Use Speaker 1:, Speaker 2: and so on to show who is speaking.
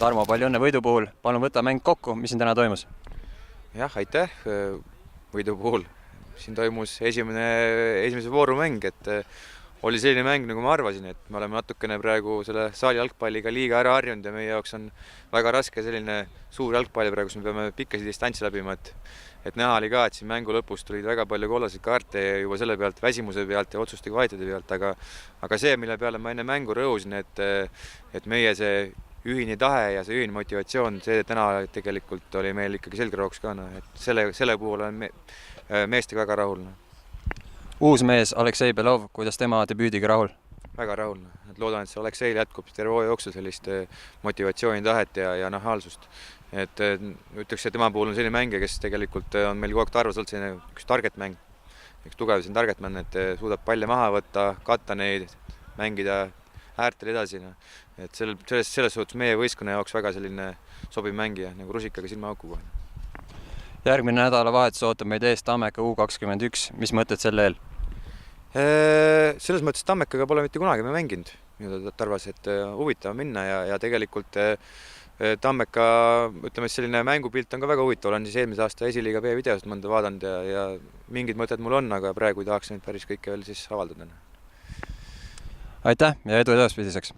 Speaker 1: Tarmo, palju õnne võidu puhul. Palun võta mäng kokku, mis siin täna toimus?
Speaker 2: Jah, aitäh võidu puhul. Siin toimus esimese vooru mäng, et oli selline mäng, nagu ma arvasin, et me oleme natukene praegu selle saali jalgpalliga liiga ära harjunud ja meie jaoks on väga raske selline suur jalgpalli praegu, kus me peame pikkasi distantsi läbima, et näha oli ka, et siin mängu lõpus tulid väga palju kollaseid kaarte juba selle pealt, väsimuse pealt ja otsuste kvaliteedi pealt, aga see, mille peale ma enne mängu rõhusin, et meie see ühine tahe ja see ühine motivatsioon, see täna tegelikult oli meil ikkagi selgrooks ka, et selle puhul on meestega väga rahul.
Speaker 1: Uus mees Aleksei Belov, kuidas tema debüüdiga rahul?
Speaker 2: Väga rahul. Loodan, et see Alekseil jätkub terve hooaja jooksul sellist motivatsiooni, tahet ja nahaalsust. Et ütleks, et tema puhul on selline mängija, kes tegelikult on meil kogu aeg Tarvas olnud selline üks target mäng, üks tugev target mäng, et suudab palle maha võtta, katta neid, mängida äärtel edasi. Et selles suhtes meie võistkonna jaoks väga selline sobiv mängija, nagu rusikaga silmaaukuga.
Speaker 1: Järgmine nädalavahetus ootab meid ees Tammeka U21. Mis mõtted selle eel?
Speaker 2: Selles mõttes Tammekaga pole mitte kunagi me mänginud Tarvas, et huvitav minna ja tegelikult Tammeka, ütleme, selline mängupilt on ka väga huvitav. Olen siis eelmise aasta esiliiga B-videost mõnda vaadanud ja mingid mõtted mul on, aga praegu ei tahaks neid päris kõike veel siis avaldada.
Speaker 1: Aitäh ja edu edaspidiseks!